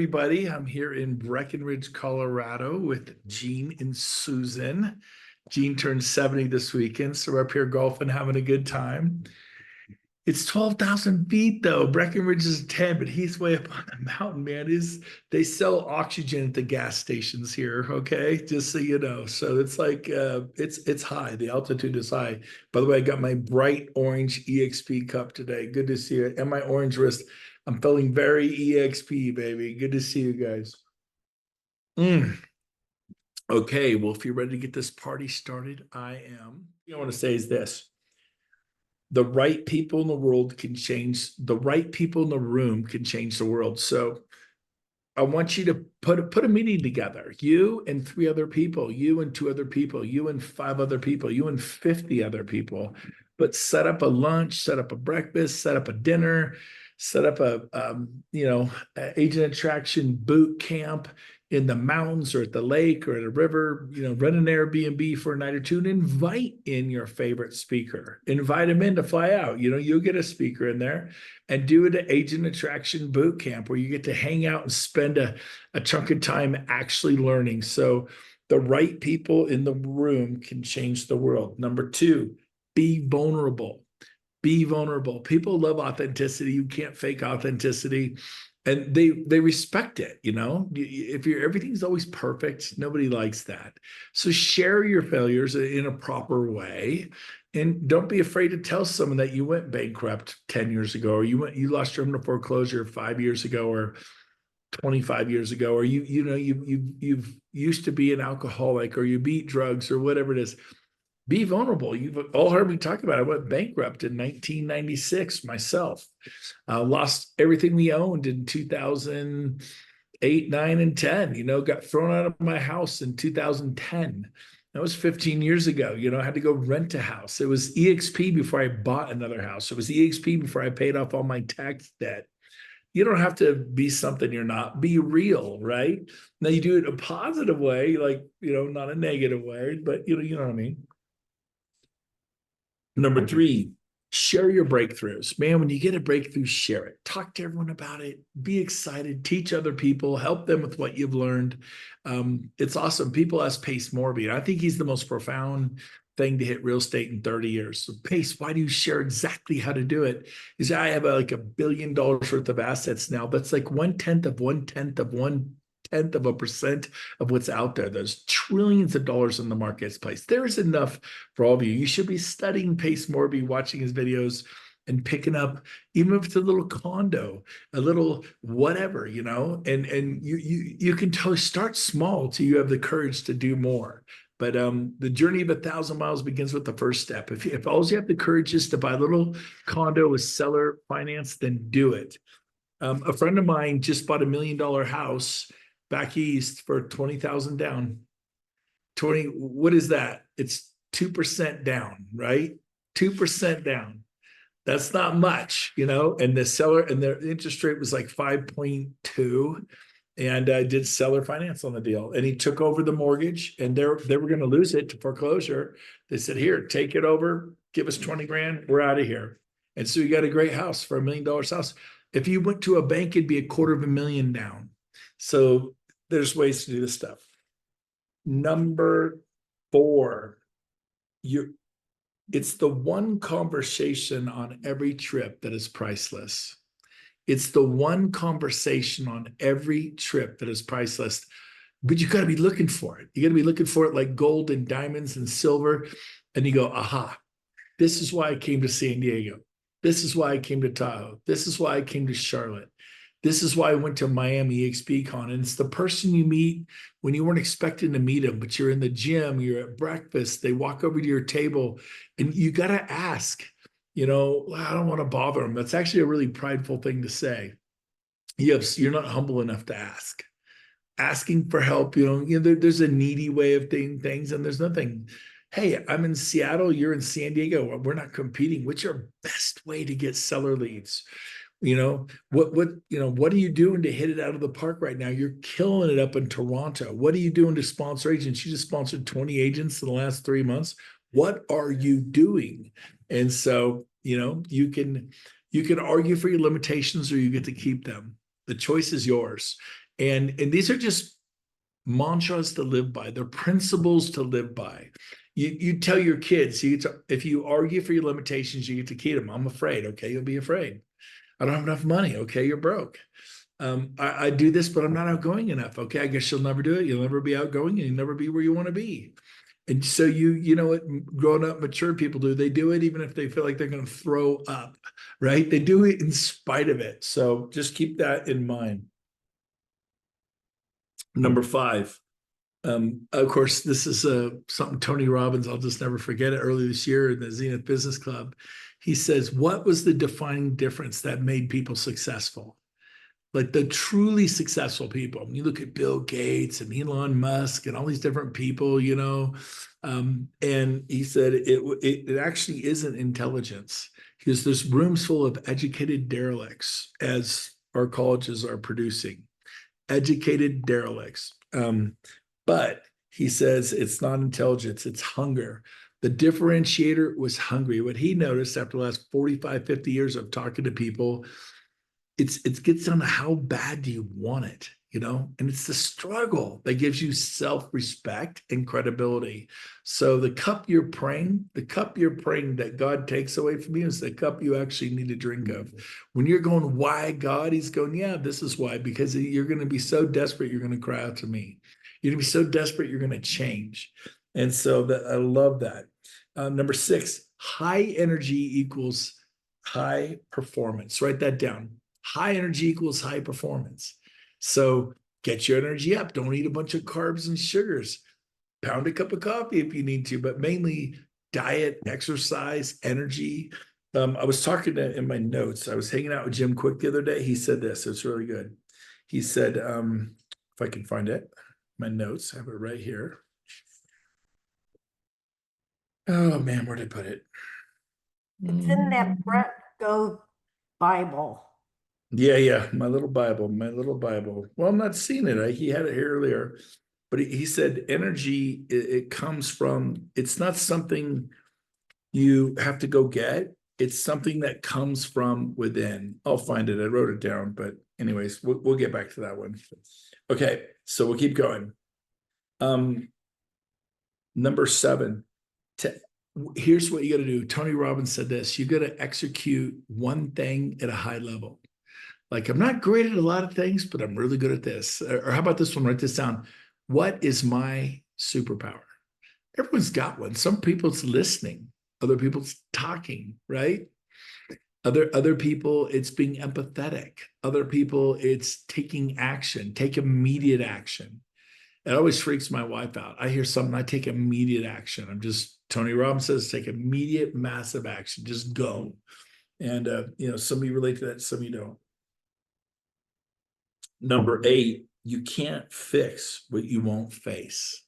Everybody, I'm here in Breckenridge, Colorado with Gene and Susan. Gene turned 70 this weekend, so we're up here golfing, having a good time. It's 12,000 feet though. Breckenridge is 10, but he's way up on the mountain, man. They sell oxygen at the gas stations here, okay? Just so you know. So it's like it's high. The altitude is high. By the way, I got my bright orange EXP cup today. Good to see it. And my orange wrist. I'm feeling very EXP, baby. Good to see you guys. Mm. Okay, well, if you're ready to get this party started, I am. What I want to say is this. The right people in the world can change, the right people in the room can change the world. So I want you to put a meeting together. You and three other people, you and two other people, you and five other people, you and 50 other people. But set up a lunch, set up a breakfast, set up a dinner, set up a agent attraction boot camp in the mountains or at the lake or at a river, rent an Airbnb for a night or two and invite in your favorite speaker. Invite them in to fly out. You'll get a speaker in there and do an agent attraction boot camp where you get to hang out and spend a chunk of time actually learning. So the right people in the room can change the world. Number two, be vulnerable. Be vulnerable. People love authenticity. You can't fake authenticity. And they respect it. If everything's always perfect, nobody likes that. So share your failures in a proper way, and don't be afraid to tell someone that you went bankrupt 10 years ago, or you lost your home to foreclosure 5 years ago, or 25 years ago, or you've used to be an alcoholic, or you beat drugs, or whatever it is. Be vulnerable. You've all heard me talk about it. I went bankrupt in 1996 myself. Lost everything we owned in 2008, 9, and 10. Got thrown out of my house in 2010. That was 15 years ago. I had to go rent a house. It was EXP before I bought another house. It was EXP before I paid off all my tax debt. You don't have to be something you're not. Be real, right? Now you do it a positive way, like, not a negative way, but you know what I mean? Number three, share your breakthroughs. Man, when you get a breakthrough, share it. Talk to everyone about it. Be excited. Teach other people. Help them with what you've learned. It's awesome. People ask Pace Morby. I think he's the most profound thing to hit real estate in 30 years. So Pace, why do you share exactly how to do it? He said, I have like $1 billion worth of assets now. That's like 1/10 of 1/10 of 1/10 of a percent of what's out there. There's trillions of dollars in the marketplace. There is enough for all of you. You should be studying Pace Morby, watching his videos, and picking up, even if it's a little condo, a little whatever, and you can totally start small till you have the courage to do more. But the journey of 1,000 miles begins with the first step. If all you have the courage is to buy a little condo with seller finance, then do it. A friend of mine just bought $1 million house back east for 20,000 down. 20, what is that? It's 2% down, right? 2% down. That's not much, and the seller, and their interest rate was like 5.2, and did seller finance on the deal. And he took over the mortgage, and they were going to lose it to foreclosure. They said, here, take it over, give us 20 grand, we're out of here. And so you got a great house for $1 million house. If you went to a bank, it'd be $250,000 down. So there's ways to do this stuff. Number four, it's the one conversation on every trip that is priceless. It's the one conversation on every trip that is priceless, but you got to be looking for it. You got to be looking for it like gold and diamonds and silver. And you go, aha, this is why I came to San Diego. This is why I came to Tahoe. This is why I came to Charlotte. This is why I went to Miami XPCon. And it's the person you meet when you weren't expecting to meet them, but you're in the gym, you're at breakfast, they walk over to your table, and you got to ask, I don't want to bother them. That's actually a really prideful thing to say. You're not humble enough to ask. Asking for help, there's a needy way of doing things, and there's nothing. Hey, I'm in Seattle, you're in San Diego. We're not competing. What's your best way to get seller leads? What are you doing to hit it out of the park right now? You're killing it up in Toronto. What are you doing to sponsor agents? You just sponsored 20 agents in the last 3 months. What are you doing? And so, you can argue for your limitations, or you get to keep them. The choice is yours. And these are just mantras to live by. They're principles to live by. You tell your kids, if you argue for your limitations, you get to keep them. I'm afraid. Okay, you'll be afraid. I don't have enough money. Okay, you're broke. I do this, but I'm not outgoing enough. Okay, I guess you'll never do it. You'll never be outgoing, and you'll never be where you want to be. And so you know what grown up, mature people do. They do it even if they feel like they're going to throw up, right? They do it in spite of it. So just keep that in mind. Number 5. Of course, this is something Tony Robbins, I'll just never forget it, early this year in the Zenith Business Club. He says, what was the defining difference that made people successful? Like the truly successful people. You look at Bill Gates and Elon Musk and all these different people, and he said it actually isn't intelligence, because there's rooms full of educated derelicts, as our colleges are producing, educated derelicts. But he says it's not intelligence, it's hunger. The differentiator was hungry. What he noticed after the last 45, 50 years of talking to people, it gets down to how bad do you want it, and it's the struggle that gives you self-respect and credibility. So the cup you're praying that God takes away from you is the cup you actually need to drink of. When you're going, why God? He's going, yeah, this is why, because you're going to be so desperate, you're going to cry out to me. You're going to be so desperate, you're going to change. And so I love that. Number 6, high energy equals high performance. Write that down. High energy equals high performance. So get your energy up. Don't eat a bunch of carbs and sugars. Pound a cup of coffee if you need to, but mainly diet, exercise, energy. I was talking in my notes. I was hanging out with Jim Quick the other day. He said this. It's really good. He said, if I can find it, my notes, I have it right here. Oh man, where did I put it? It's in that Brent Gove Bible. Yeah, my little Bible. Well, I'm not seeing it. He had it here earlier, but he said energy, it comes from, it's not something you have to go get. It's something that comes from within. I'll find it. I wrote it down, but anyways, we'll get back to that one. Okay, so we'll keep going. Number 7, here's what you got to do. Tony Robbins said this: you got to execute one thing at a high level. Like, I'm not great at a lot of things, but I'm really good at this. Or how about this one? Write this down. What is my superpower? Everyone's got one. Some people it's listening, other people it's talking, right? Other people it's being empathetic. Other people it's taking action, take immediate action. It always freaks my wife out. I hear something, I take immediate action. Tony Robbins says, take immediate, massive action. Just go. And some of you relate to that, some of you don't. Number 8, you can't fix what you won't face.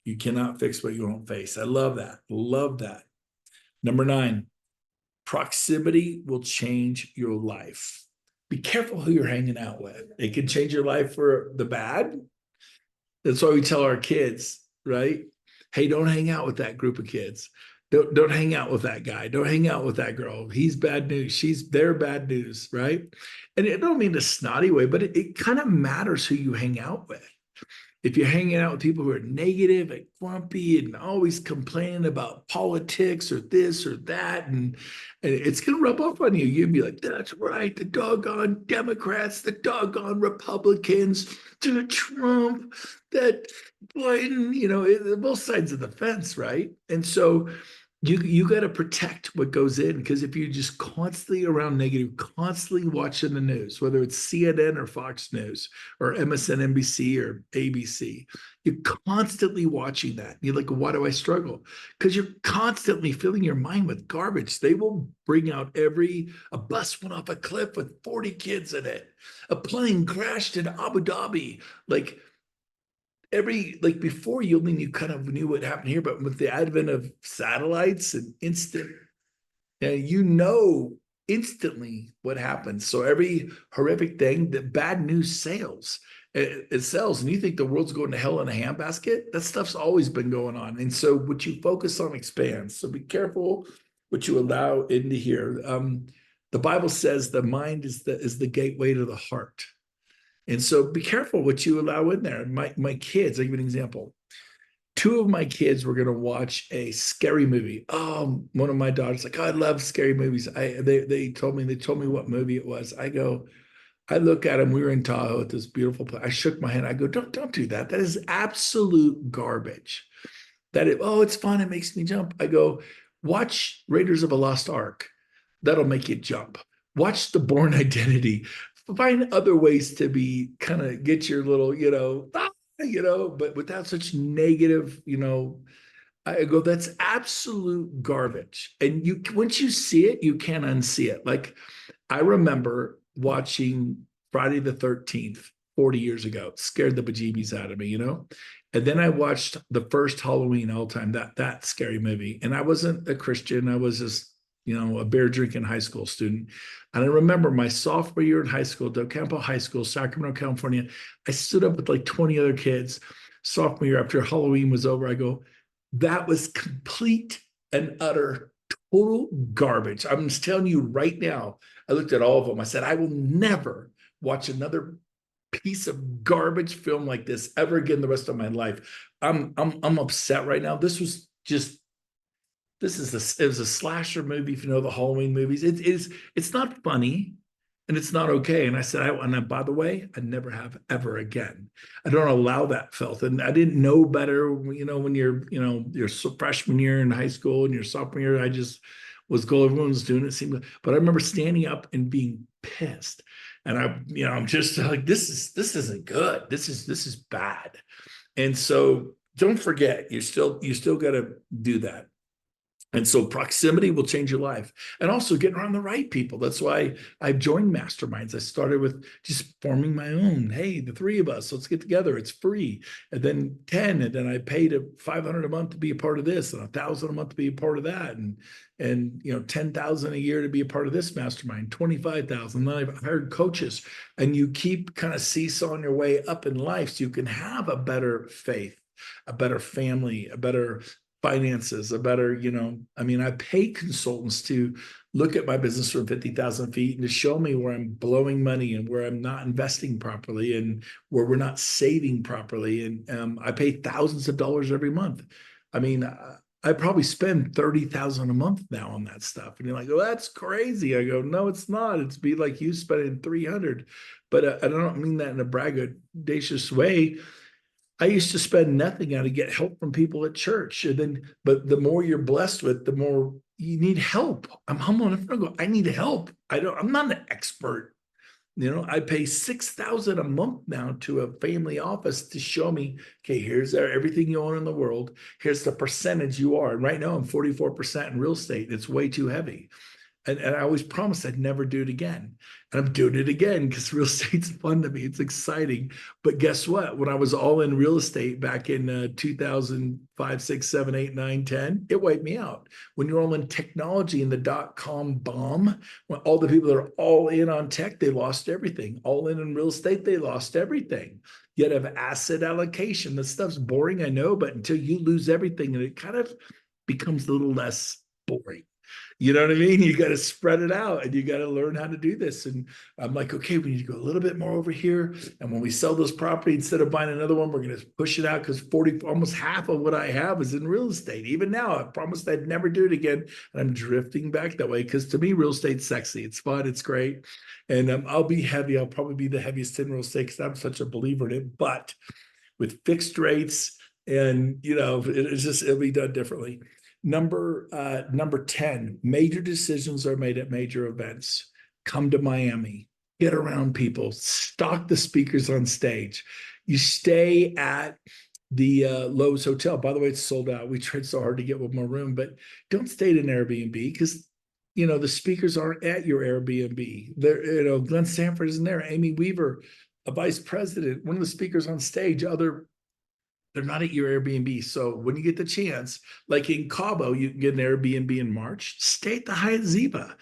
You cannot fix what you won't face. I love that. Love that. Number 9, proximity will change your life. Be careful who you're hanging out with. It can change your life for the bad. That's why we tell our kids, right? Hey, don't hang out with that group of kids. Don't hang out with that guy. Don't hang out with that girl. He's bad news. They're bad news, right? And I don't mean a snotty way, but it kind of matters who you hang out with. If you're hanging out with people who are negative and grumpy and always complaining about politics or this or that, and it's going to rub off on you. You'd be like, that's right, the doggone Democrats, the doggone Republicans, to Trump, that Biden, both sides of the fence, right? And so you got to protect what goes in, because if you're just constantly around negative, constantly watching the news, whether it's CNN or Fox News or MSNBC or ABC, you're constantly watching that. You're like, why do I struggle? Because you're constantly filling your mind with garbage. They will bring out a bus went off a cliff with 40 kids in it. A plane crashed in Abu Dhabi. Before, you only kind of knew what happened here, but with the advent of satellites and instant, instantly what happens. So every horrific thing, the bad news sells. It sells, and you think the world's going to hell in a handbasket. That stuff's always been going on, and so what you focus on expands. So be careful what you allow into here. The Bible says the mind is the gateway to the heart. And so be careful what you allow in there. My kids, I'll give you an example. Two of my kids were going to watch a scary movie. One of my daughters like, oh, I love scary movies. They told me what movie it was. I look at them. We were in Tahoe at this beautiful place. I shook my hand. I go, don't do that. That is absolute garbage. It's fun. It makes me jump. I go, watch Raiders of a Lost Ark. That'll make you jump. Watch The Bourne Identity. Find other ways to be kind of get your little, but without such negative, I go, that's absolute garbage. And once you see it, you can't unsee it. Like I remember watching Friday the 13th 40 years ago. It scared the bejeebies out of me. And then I watched the first Halloween all time, that scary movie. And I wasn't a Christian. I was just, a beer drinking high school student. And I remember my sophomore year in high school, Del Campo High School, Sacramento, California. I stood up with like 20 other kids. Sophomore year after Halloween was over, I go, that was complete and utter total garbage. I'm just telling you right now. I looked at all of them. I said, I will never watch another piece of garbage film like this ever again the rest of my life. I'm upset right now. It was a slasher movie. If you know the Halloween movies, it's not funny and it's not okay. And I said, by the way, I never have ever again. I don't allow that filth. And I didn't know better, when your freshman year in high school and your sophomore year, I just was cool. Everyone was doing it. But I remember standing up and being pissed. And I'm just like, this isn't good. This is bad. And so don't forget, you still got to do that. And so proximity will change your life, and also getting around the right people. That's why I've joined masterminds. I started with just forming my own. Hey, the three of us, let's get together. It's free. And then 10, and then I paid $500 a month to be a part of this, and $1,000 a month to be a part of that. And 10,000 a year to be a part of this mastermind, 25,000. Then I've hired coaches, and you keep kind of seesawing your way up in life so you can have a better faith, a better family, a better finances, a better, I pay consultants to look at my business from 50,000 feet and to show me where I'm blowing money and where I'm not investing properly and where we're not saving properly. And I pay thousands of dollars every month. I probably spend 30,000 a month now on that stuff. And you're like, oh, that's crazy. I go, no, it's not. It's be like you spending 300. But I don't mean that in a braggadocious way. I used to spend nothing on to get help from people at church. But the more you're blessed with, the more you need help. I'm humble enough to go, I need help. I'm not an expert. I pay 6,000 a month now to a family office to show me, okay, here's everything you own in the world. Here's the percentage you are. And right now I'm 44% in real estate. It's way too heavy. And I always promised I'd never do it again. And I'm doing it again because real estate's fun to me. It's exciting. But guess what? When I was all in real estate back in 2005, 6, 7, 8, 9, 10, it wiped me out. When you're all in technology and the dot-com bomb, when all the people that are all in on tech, they lost everything. All in real estate, they lost everything. Yet have asset allocation. That stuff's boring, I know, but until you lose everything, and it kind of becomes a little less boring. You know what I mean? You got to spread it out and you got to learn how to do this. And I'm like, okay, we need to go a little bit more over here. And when we sell this property, instead of buying another one, we're going to push it out because almost half of what I have is in real estate. Even now, I promised I'd never do it again. And I'm drifting back that way because to me, real estate's sexy. It's fun. It's great. And I'll be heavy. I'll probably be the heaviest in real estate because I'm such a believer in it. But with fixed rates and, it'll be done differently. Number 10, major decisions are made at major events. Come to Miami, get around people, stock the speakers on stage. You stay at the Lowe's Hotel. By the way, it's sold out. We tried so hard to get one more room, but don't stay at an Airbnb because the speakers aren't at your Airbnb. They're, Glenn Sanford isn't there. Amy Weaver, a vice president, one of the speakers on stage, they're not at your Airbnb. So when you get the chance, like in Cabo, you can get an Airbnb in March, stay at the Hyatt Ziva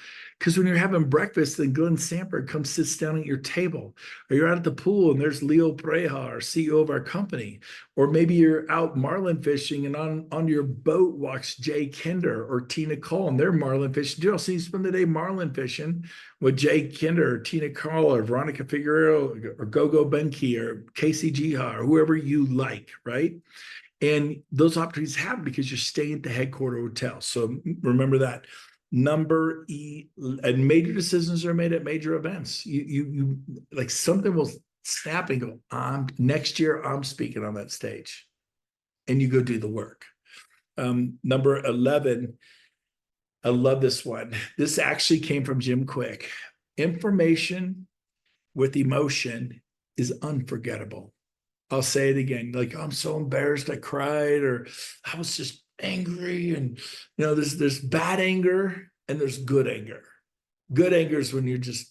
Because when you're having breakfast, then Glenn Samper comes sits down at your table, or you're out at the pool and there's Leo Preja, our CEO of our company, or maybe you're out marlin fishing and on your boat walks Jay Kinder or Tina Cole, and they're marlin fishing too. So you spend the day marlin fishing with Jay Kinder or Tina Cole or Veronica Figueroa or Gogo Benke or Casey Jiha or whoever you like, right? And those opportunities happen because you're staying at the headquarter hotel. So remember that. Number E, and major decisions are made at major events. You like something will snap and go, next year I'm speaking on that stage. And you go do the work. Number 11, I love this one. This actually came from Jim Quick. Information with emotion is unforgettable. I'll say it again, like, I'm so embarrassed I cried, or I was just angry. And there's bad anger and there's good anger. Good anger is when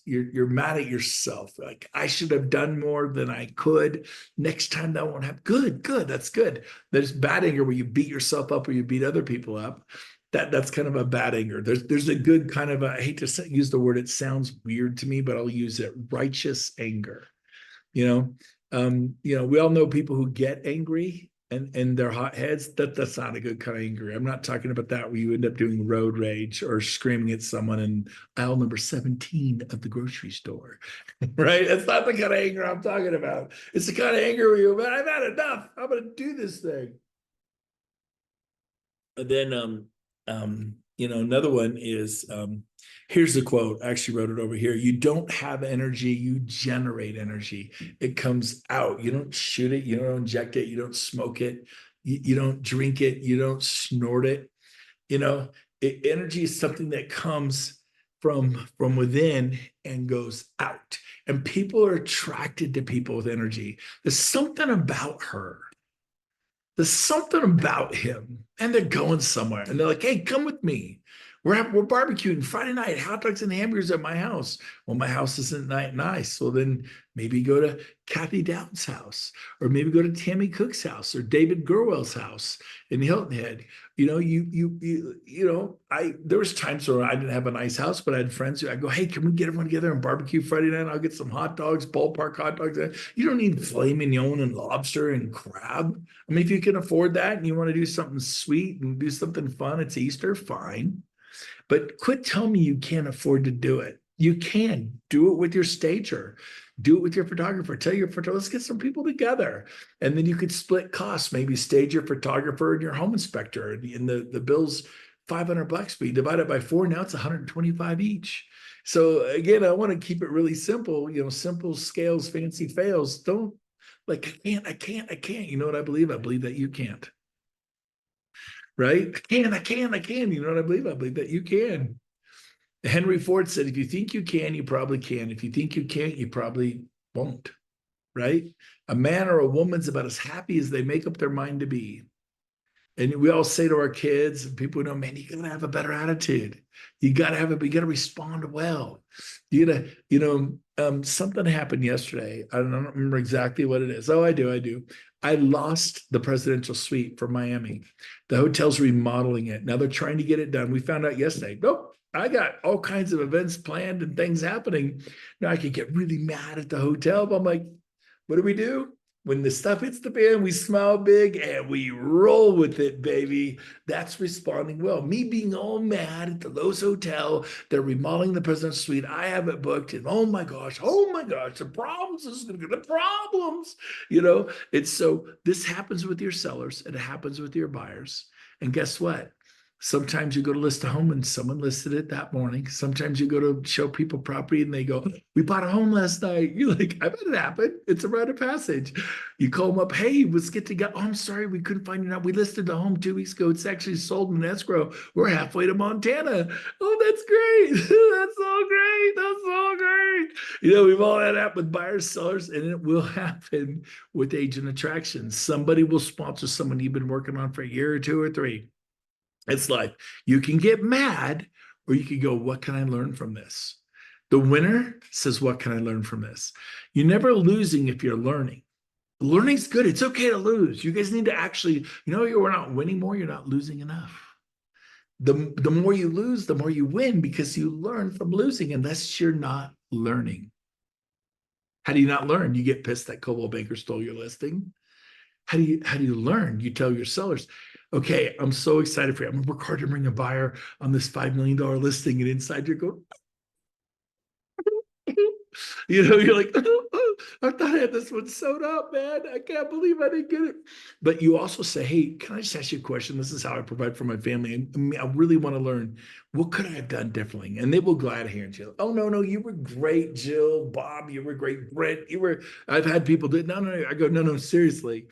you're mad at yourself. Like, I should have done more than I could. Next time that won't happen. Good, that's good. There's bad anger where you beat yourself up or you beat other people up. That's kind of a bad anger. There's a good kind of I hate to use the word, it sounds weird to me, but I'll use it, righteous anger. We all know people who get angry and they're hot heads. That's not a good kind of anger. I'm not talking about that where you end up doing road rage or screaming at someone in aisle number 17 of the grocery store, right? That's not the kind of anger I'm talking about. It's the kind of anger where you're, man, I've had enough. I'm going to do this thing. And then, another one is, here's the quote. I actually wrote it over here. You don't have energy, you generate energy. It comes out. You don't shoot it, you don't inject it, you don't smoke it, you don't drink it, you don't snort it. Energy is something that comes from within and goes out. And people are attracted to people with energy. There's something about her. There's something about him, and they're going somewhere, and they're like, "Hey, come with me. We're barbecuing Friday night, hot dogs and hamburgers at my house." Well, my house isn't nice. Well, then maybe go to Kathy Downs' house, or maybe go to Tammy Cook's house, or David Gurwell's house in Hilton Head. There was times where I didn't have a nice house, but I had friends who I go, "Hey, can we get everyone together and barbecue Friday night? I'll get some hot dogs, ballpark hot dogs." You don't need filet mignon and lobster and crab. I mean, if you can afford that and you want to do something sweet and do something fun, it's Easter, fine. But quit telling me you can't afford to do it. You can do it with your stager, do it with your photographer. Tell your photographer, let's get some people together. And then you could split costs, maybe stage your photographer and your home inspector. And the bill's $500, but you divide it by 4, now it's 125 each. So again, I want to keep it really simple, simple scales, fancy fails. Don't like, I can't. You know what I believe? I believe that you can't. Right? I can. You know what I believe? I believe that you can. Henry Ford said, if you think you can, you probably can. If you think you can't, you probably won't. Right? A man or a woman's about as happy as they make up their mind to be. And we all say to our kids and people who know, man, you gotta have a better attitude. You gotta respond well. Something happened yesterday. I don't remember exactly what it is. Oh, I do. I lost the presidential suite for Miami. The hotel's remodeling it. Now they're trying to get it done. We found out yesterday. Nope. I got all kinds of events planned and things happening. Now I could get really mad at the hotel, but I'm like, what do? When the stuff hits the fan, we smile big and we roll with it, baby. That's responding well. Me being all mad at the Lowe's Hotel, they're remodeling the president's suite. I have it booked, and oh my gosh, the problems. This is going to get the problems. It's so this happens with your sellers, and it happens with your buyers. And guess what? Sometimes you go to list a home and someone listed it that morning. Sometimes you go to show people property and they go, we bought a home last night. You're like, I bet it happened. It's a rite of passage. You call them up. Hey, let's get together. Oh, I'm sorry. We couldn't find it out. We listed the home 2 weeks ago. It's actually sold in escrow. We're halfway to Montana. Oh, that's great. That's so great. That's so great. We've all had that with buyers, sellers, and it will happen with agent attractions. Somebody will sponsor someone you've been working on for a year or 2 or 3. It's like you can get mad, or you can go, what can I learn from this? The winner says, what can I learn from this? You're never losing if you're learning. Learning's good. It's okay to lose. You guys need to actually, you're not winning more, you're not losing enough. The more you lose, the more you win, because you learn from losing, unless you're not learning. How do you not learn? You get pissed that Coldwell Banker stole your listing. How do you learn? You tell your sellers, okay, I'm so excited for you. I'm gonna work hard to bring a buyer on this $5 million listing. And inside you're going, you're like, I thought I had this one sewed up, man. I can't believe I didn't get it. But you also say, hey, can I just ask you a question? This is how I provide for my family. And I really want to learn, what could I have done differently? And they will glad hand you, oh, no, you were great, Jill, Bob, you were great, Brent, I've had people do, no. I go, no, seriously.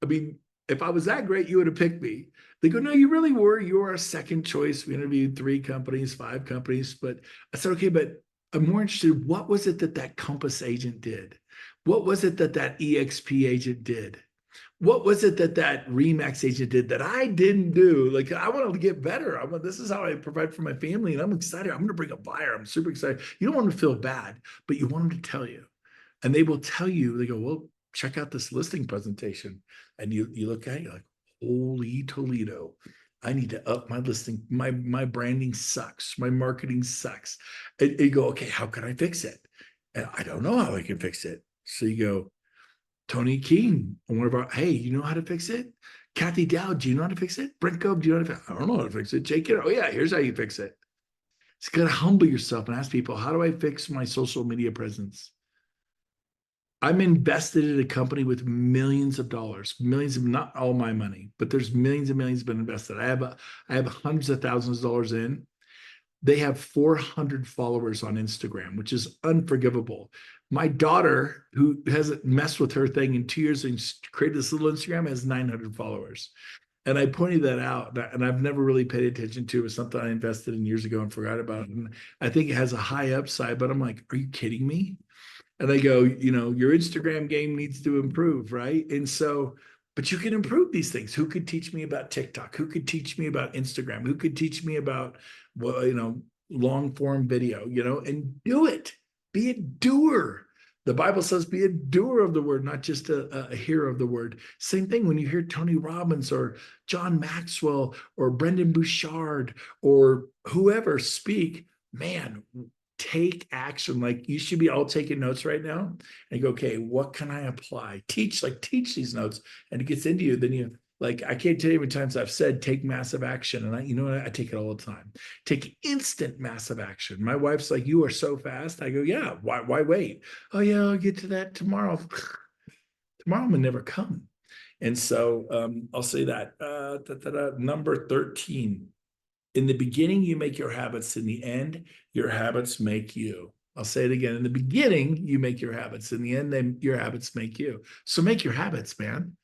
I mean, if I was that great, you would have picked me. They go, no, you really were. You were our second choice. We interviewed 3 companies, 5 companies. But I said, okay, but I'm more interested. What was it that Compass agent did? What was it that EXP agent did? What was it that Remax agent did that I didn't do? Like, I want to get better. This is how I provide for my family. And I'm excited. I'm going to bring a buyer. I'm super excited. You don't want to feel bad, but you want them to tell you. And they will tell you, they go, well, check out this listing presentation. And you look at it, you're like, holy Toledo. I need to up my listing. My branding sucks. My marketing sucks. And you go, okay, how can I fix it? And I don't know how I can fix it. So you go, Tony Keene, one of our, hey, you know how to fix it? Kathy Dowd, do you know how to fix it? Brent Gove, do you know how to fix it? I don't know how to fix it. Jake, oh yeah, here's how you fix it. It's got to humble yourself and ask people, how do I fix my social media presence? I'm invested in a company with millions of dollars, millions of, not all my money, but there's millions and millions been invested. I have hundreds of thousands of dollars in. They have 400 followers on Instagram, which is unforgivable. My daughter, who hasn't messed with her thing in 2 years and created this little Instagram, has 900 followers. And I pointed that out, and I've never really paid attention to it. It was something I invested in years ago and forgot about it. And I think it has a high upside, but I'm like, are you kidding me? And they go, your Instagram game needs to improve, right? And so, but you can improve these things. Who could teach me about TikTok? Who could teach me about Instagram? Who could teach me about, well, long form video, and do it. Be a doer. The Bible says be a doer of the word, not just a hearer of the word. Same thing when you hear Tony Robbins or John Maxwell or Brendan Bouchard or whoever speak, man, take action. Like, you should be all taking notes right now and go, okay, what can I apply? Teach these notes, and it gets into you. Then you, like, I can't tell you how many times I've said, take massive action. And I take it all the time. Take instant massive action. My wife's like, you are so fast. I go, yeah, why wait? Oh yeah, I'll get to that tomorrow. Tomorrow may never come. And so I'll say that. Number 13. In the beginning, you make your habits. In the end, your habits make you. I'll say it again. In the beginning, you make your habits. In the end, then your habits make you. So make your habits, man.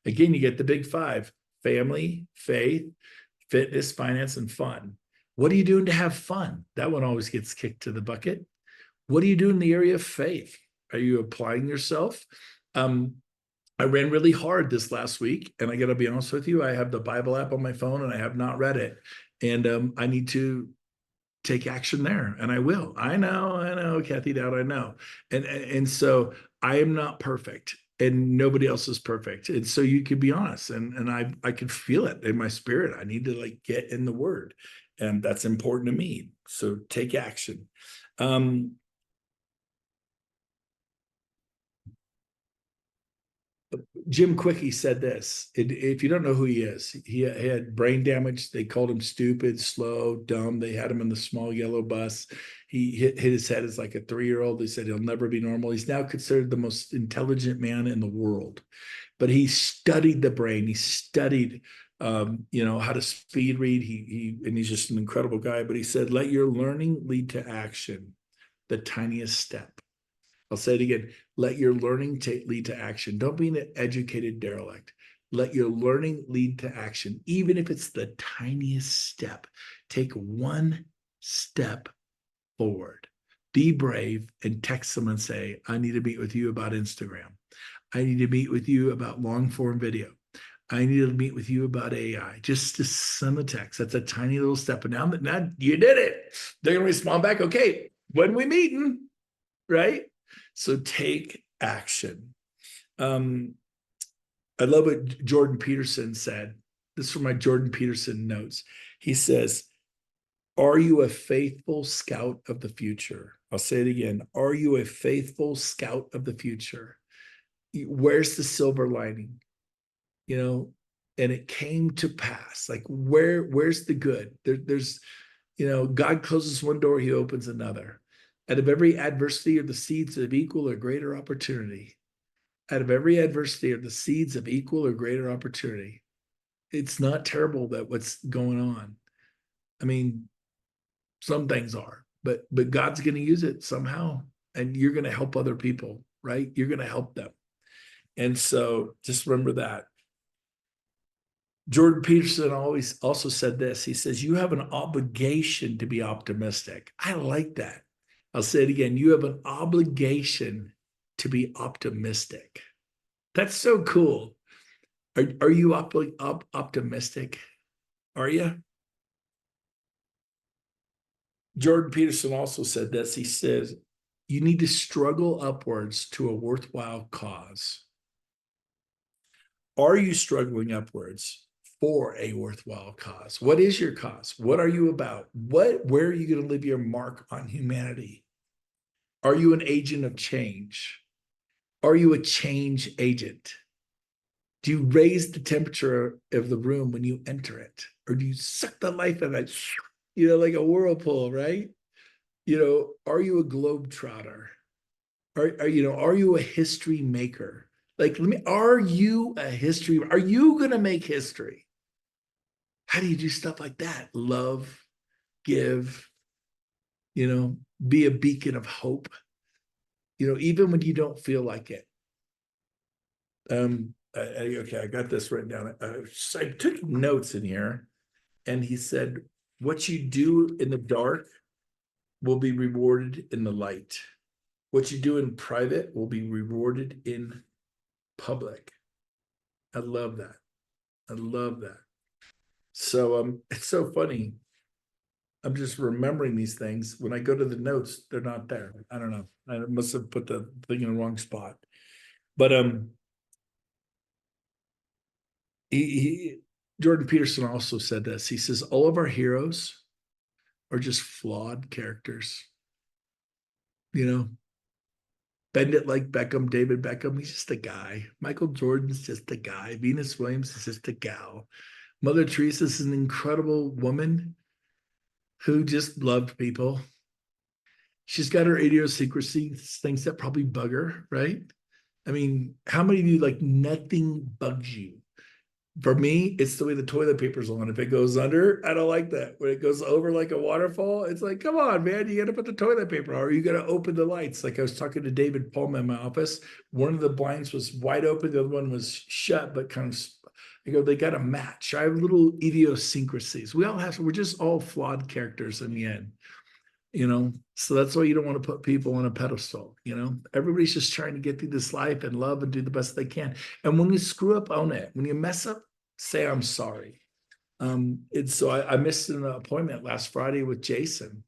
Again, you get the big 5: family, faith, fitness, finance, and fun. What are you doing to have fun? That one always gets kicked to the bucket. What do you do in the area of faith? Are you applying yourself? I ran really hard this last week, and I got to be honest with you, I have the Bible app on my phone and I have not read it. And I need to take action there, and I will. I know, Kathy Dowd, I know. And so I am not perfect, and nobody else is perfect. And so you could be honest, and I could feel it in my spirit. I need to get in the word, and that's important to me. So take action. Jim Quickie said this. If you don't know who he is, he had brain damage. They called him stupid, slow, dumb. They had him in the small yellow bus. He hit his head as like a 3-year-old. They said he'll never be normal. He's now considered the most intelligent man in the world. But he studied the brain. He studied, how to speed read. And he's just an incredible guy. But he said, let your learning lead to action, the tiniest step. I'll say it again. Let your learning lead to action. Don't be an educated derelict. Let your learning lead to action, even if it's the tiniest step. Take one step forward. Be brave and text someone and say, I need to meet with you about Instagram. I need to meet with you about long form video. I need to meet with you about AI. Just send a text. That's a tiny little step. And now you did it. They're going to respond back. Okay, when we meeting, right? So take action. I love what Jordan Peterson said. This is from my Jordan Peterson notes. He says, are you a faithful scout of the future? I'll say it again. Are you a faithful scout of the future? Where's the silver lining? You know, and it came to pass. Like where's the good? There's, God closes one door, he opens another. Out of every adversity are the seeds of equal or greater opportunity. Out of every adversity are the seeds of equal or greater opportunity. It's not terrible that what's going on. I mean, some things are, but God's going to use it somehow, and you're going to help other people, right? You're going to help them. And so just remember that. Jordan Peterson always also said this. He says, you have an obligation to be optimistic. I like that. I'll say it again. You have an obligation to be optimistic. That's so cool. Are you optimistic? Are you? Jordan Peterson also said this. He says, you need to struggle upwards to a worthwhile cause. Are you struggling upwards for a worthwhile cause? What is your cause? What are you about? Where are you going to leave your mark on humanity? Are you an agent of change? Are you a change agent? Do you raise the temperature of the room when you enter it? Or do you suck the life out of it, like a whirlpool, right? Are you a globetrotter? Are you a history maker? Like, are you a history? Are you going to make history? How do you do stuff like that? Love, give, be a beacon of hope, even when you don't feel like it. Okay, I got this written down. I took notes in here, and he said, what you do in the dark will be rewarded in the light. What you do in private will be rewarded in public. I love that. I love that. So it's so funny. I'm just remembering these things. When I go to the notes, they're not there. I don't know. I must have put the thing in the wrong spot. But Jordan Peterson also said this. He says, all of our heroes are just flawed characters. Bend it like Beckham, David Beckham, he's just a guy. Michael Jordan's just a guy. Venus Williams is just a gal. Mother Teresa is an incredible woman who just loved people. She's got her idiosyncrasies, things that probably bug her, right? I mean, how many of you like nothing bugs you? For me, it's the way the toilet paper's on. If it goes under, I don't like that. When it goes over like a waterfall, it's like, come on, man, you got to put the toilet paper on, or you got to open the lights. Like I was talking to David Palma in my office. One of the blinds was wide open, the other one was shut, but kind of, they got to match. I have little idiosyncrasies. We're just all flawed characters in the end. So that's why you don't want to put people on a pedestal. Everybody's just trying to get through this life and love and do the best they can. And when you screw up, own it. When you mess up, say I'm sorry. So I missed an appointment last Friday with Jason.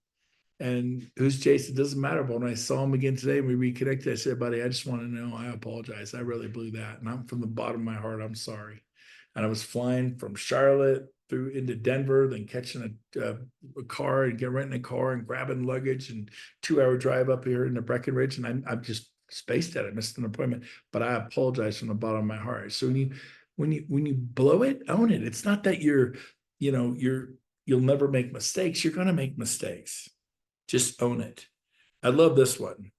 And who's Jason? Doesn't matter. But when I saw him again today and we reconnected, I said, buddy, I just want to know, I apologize. I really blew that. And I'm from the bottom of my heart, I'm sorry. And I was flying from Charlotte through into Denver, then catching a car and renting a car and grabbing luggage and 2-hour drive up here into Breckenridge. And I'm just spaced at it, missed an appointment, but I apologize from the bottom of my heart. So when you blow it, own it. It's not that you'll never make mistakes. You're going to make mistakes. Just own it. I love this one.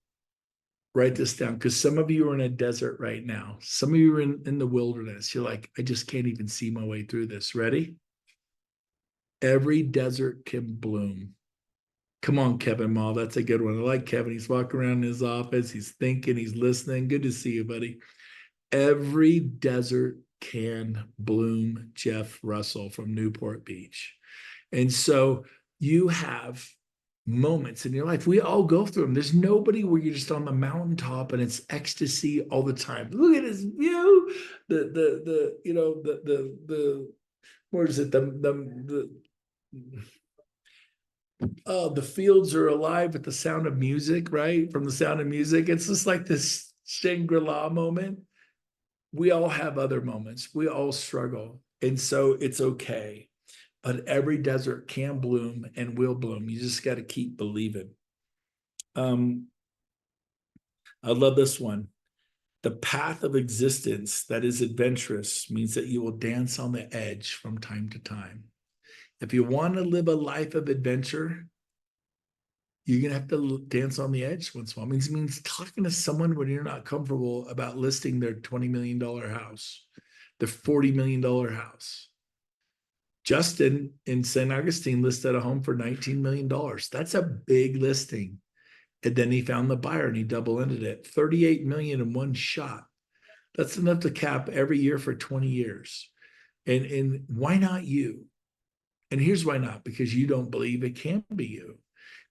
Write this down, because some of you are in a desert right now. Some of you are in the wilderness. You're like, I just can't even see my way through this. Ready? Every desert can bloom. Come on, Kevin Mall. That's a good one. I like Kevin. He's walking around in his office. He's thinking, he's listening. Good to see you, buddy. Every desert can bloom. Jeff Russell from Newport Beach. And so you have moments in your life. We all go through them. There's nobody where you're just on the mountaintop and it's ecstasy all the time. Look at this view. What is it? The fields are alive with the sound of music, right? From the sound of music. It's just like this Shangri-La moment. We all have other moments. We all struggle. And so it's okay. But every desert can bloom and will bloom. You just got to keep believing. I love this one. The path of existence that is adventurous means that you will dance on the edge from time to time. If you want to live a life of adventure, you're going to have to dance on the edge once in a while. It means talking to someone when you're not comfortable about listing their $20 million house, their $40 million house. Justin in St. Augustine listed a home for $19 million. That's a big listing. And then he found the buyer and he double-ended it. 38 million in one shot. That's enough to cap every year for 20 years. And why not you? And here's why not, because you don't believe it can be you.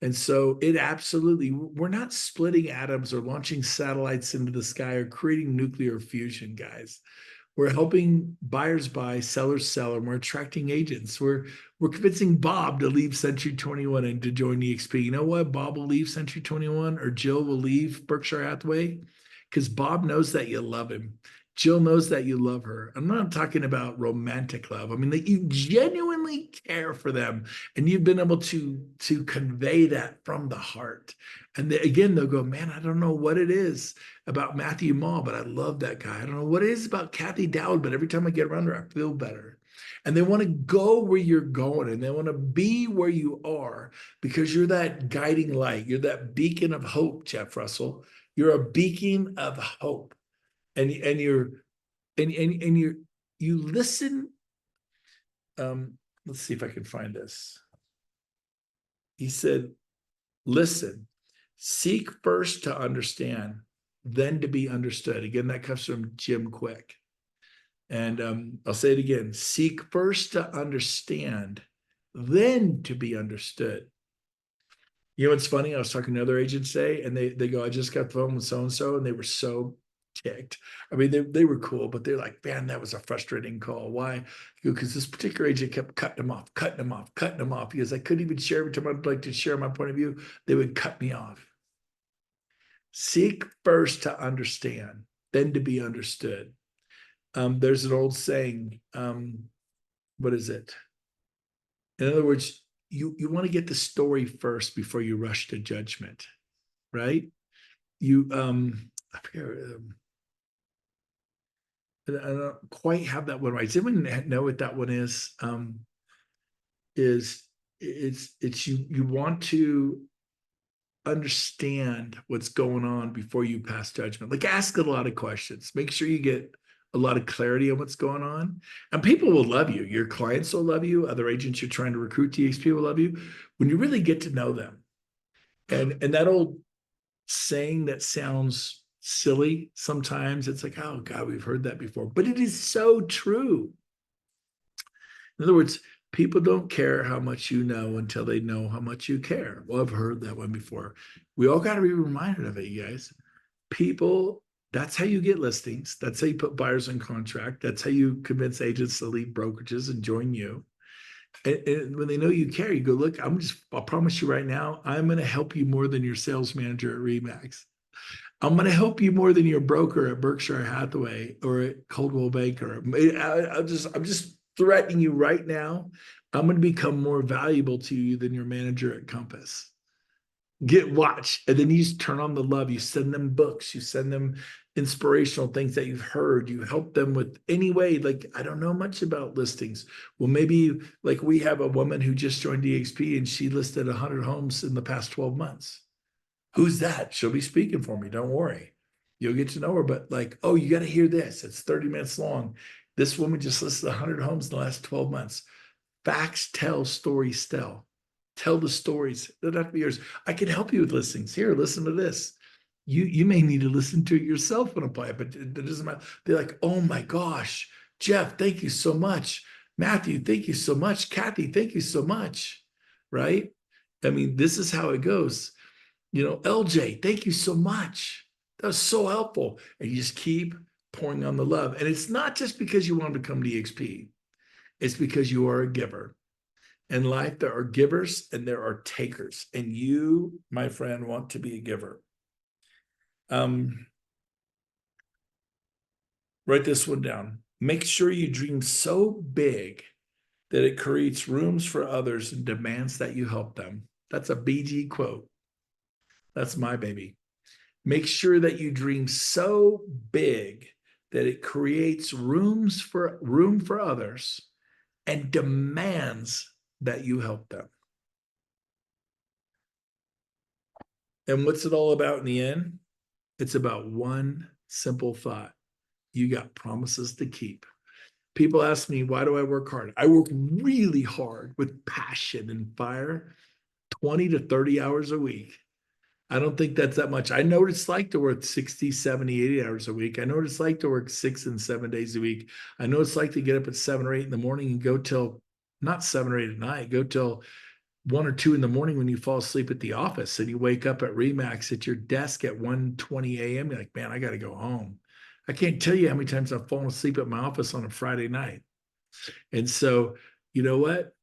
And so it absolutely, we're not splitting atoms or launching satellites into the sky or creating nuclear fusion, guys. We're helping buyers buy, sellers sell, and we're attracting agents. We're convincing Bob to leave Century 21 and to join EXP. You know what? Bob will leave Century 21 or Jill will leave Berkshire Hathaway because Bob knows that you love him. Jill knows that you love her. I'm not talking about romantic love. I mean that you genuinely care for them, and you've been able to convey that from the heart. And again, they'll go, man, I don't know what it is about Matthew Mall, but I love that guy. I don't know what it is about Kathy Dowd, but every time I get around her, I feel better. And they want to go where you're going, and they want to be where you are because you're that guiding light. You're that beacon of hope, Jeff Russell. You're a beacon of hope. And you're you listen. Let's see if I can find this. He said, listen, seek first to understand, then to be understood. Again, that comes from Jim Quick. And I'll say it again, seek first to understand, then to be understood. You know what's funny? I was talking to another agents today, and they go, I just got the phone with so-and-so, and they were so ticked. I mean, they were cool, but they're like, man, that was a frustrating call. Why? Because this particular agent kept cutting them off, cutting them off, cutting them off, because I couldn't even share every time I'd like to share my point of view, they would cut me off. Seek first to understand, then to be understood. There's an old saying, what is it? In other words, you want to get the story first before you rush to judgment, right? I forget, I don't quite have that one right. Does anyone know what that one is? Is it's you want to understand what's going on before you pass judgment. Like ask a lot of questions. Make sure you get a lot of clarity on what's going on. And people will love you. Your clients will love you. Other agents you're trying to recruit to EXP will love you when you really get to know them. And that old saying that sounds silly sometimes, it's like, oh God, we've heard that before. But it is so true. In other words, people don't care how much you know until they know how much you care. Well, I've heard that one before. We all got to be reminded of it, you guys. People, that's how you get listings. That's how you put buyers in contract. That's how you convince agents to leave brokerages and join you. And when they know you care, you go, look, I'll promise you right now, I'm going to help you more than your sales manager at Remax. I'm going to help you more than your broker at Berkshire Hathaway or at Coldwell Banker. I'm just threatening you right now. I'm going to become more valuable to you than your manager at Compass. Watch, and then you just turn on the love. You send them books. You send them inspirational things that you've heard. You help them with any way. Like, I don't know much about listings. Well, maybe like we have a woman who just joined EXP and she listed 100 homes in the past 12 months. Who's that? She'll be speaking for me. Don't worry. You'll get to know her. But like, oh, you got to hear this. It's 30 minutes long. This woman just listed 100 homes in the last 12 months. Facts tell, stories tell. Tell the stories. They don't have to be yours. I can help you with listings. Here, listen to this. You may need to listen to it yourself and apply it, but it doesn't matter. They're like, oh my gosh, Jeff, thank you so much. Matthew, thank you so much. Kathy, thank you so much. Right? I mean, this is how it goes. You know, LJ, thank you so much. That was so helpful. And you just keep pouring on the love. And it's not just because you want to come to EXP. It's because you are a giver. In life, there are givers and there are takers. And you, my friend, want to be a giver. Write this one down. Make sure you dream so big that it creates rooms for others and demands that you help them. That's a BG quote. That's my baby. Make sure that you dream so big that it creates room for others and demands that you help them. And what's it all about in the end? It's about one simple thought. You got promises to keep. People ask me, why do I work hard? I work really hard with passion and fire, 20 to 30 hours a week. I don't think that's that much. I know what it's like to work 60, 70, 80 hours a week. I know what it's like to work 6 and 7 days a week. I know it's like to get up at 7 or 8 in the morning and go till not 7 or 8 at night, go till 1 or 2 in the morning when you fall asleep at the office and you wake up at Remax at your desk at 1:20 a.m. You're like, man, I got to go home. I can't tell you how many times I've fallen asleep at my office on a Friday night. And so, you know what?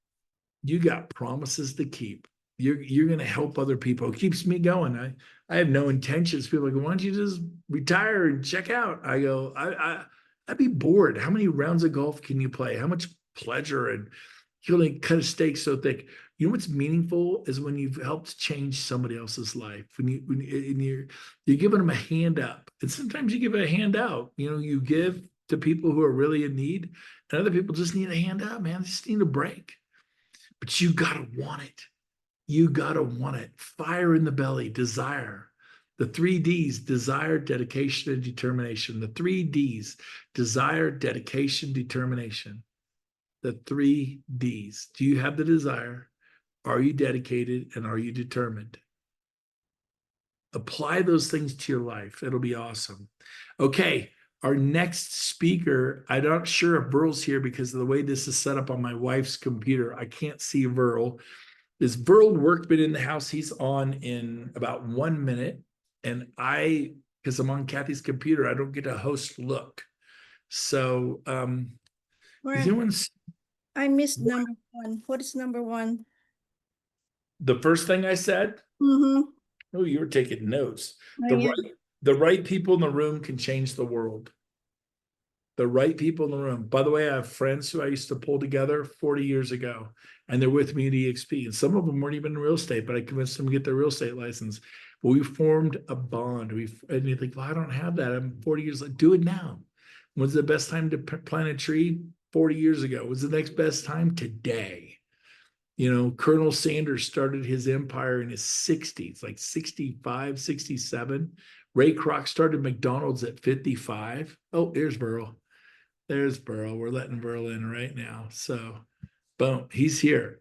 You got promises to keep. You're going to help other people. It keeps me going. I have no intentions. People are like, why don't you just retire and check out? I go, I'd be bored. How many rounds of golf can you play? How much pleasure, and you only cut a steak so thick. You know what's meaningful is when you've helped change somebody else's life. When you're giving them a hand up, and sometimes you give a hand out. You know, you give to people who are really in need, and other people just need a hand out. Man, they just need a break. But you gotta want it. You gotta want it. Fire in the belly, desire. The 3 Ds: desire, dedication, and determination. The 3 Ds: desire, dedication, determination. The 3 Ds. Do you have the desire? Are you dedicated? And are you determined? Apply those things to your life. It'll be awesome. Okay. Our next speaker, I'm not sure if Verl's here because of the way this is set up on my wife's computer. I can't see Verl. Is Verl Workman in the house? He's on in about 1 minute. And because I'm on Kathy's computer, I don't get a host look. So is anyone I missed number 1. What is number 1? the first thing I said? Mm-hmm. Oh, you were taking notes. Oh, The yeah. the right people in the room can change the world. The right people in the room. By the way, I have friends who I used to pull together 40 years ago, and they're with me at EXP. And some of them weren't even in real estate, but I convinced them to get their real estate license. But we formed a bond. And you think, well, I don't have that. I'm 40 years old. Do it now. When's the best time to plant a tree? 40 years ago. What's the next best time? Today. You know, Colonel Sanders started his empire in his 60s, like 65, 67. Ray Kroc started McDonald's at 55. Oh, there's Burl. There's Burl. We're letting Burl in right now. So, boom, he's here.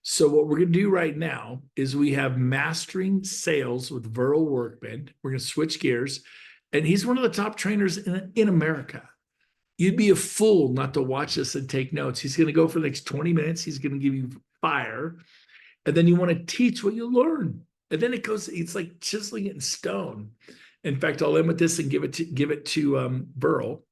So what we're going to do right now is we have Mastering Sales with Verl Workman. We're going to switch gears. And he's one of the top trainers in America. You'd be a fool not to watch this and take notes. He's going to go for the next 20 minutes. He's going to give you fire. And then you want to teach what you learn. And then it's like chiseling it in stone. In fact, I'll end with this and give it to Burl.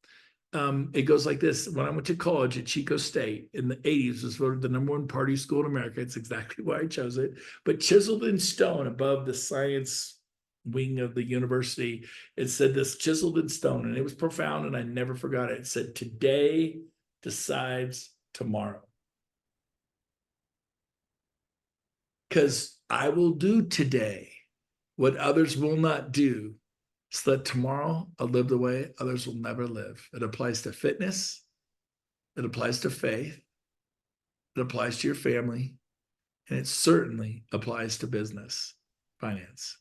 It goes like this. When I went to college at Chico State in the 80s, it was voted the #1 party school in America. It's exactly why I chose it. But chiseled in stone above the science wing of the university, it said this, chiseled in stone, and it was profound, and I never forgot it. It said, today decides tomorrow. Because I will do today what others will not do, so that tomorrow I'll live the way others will never live. It applies to fitness. It applies to faith. It applies to your family. And it certainly applies to business, finance.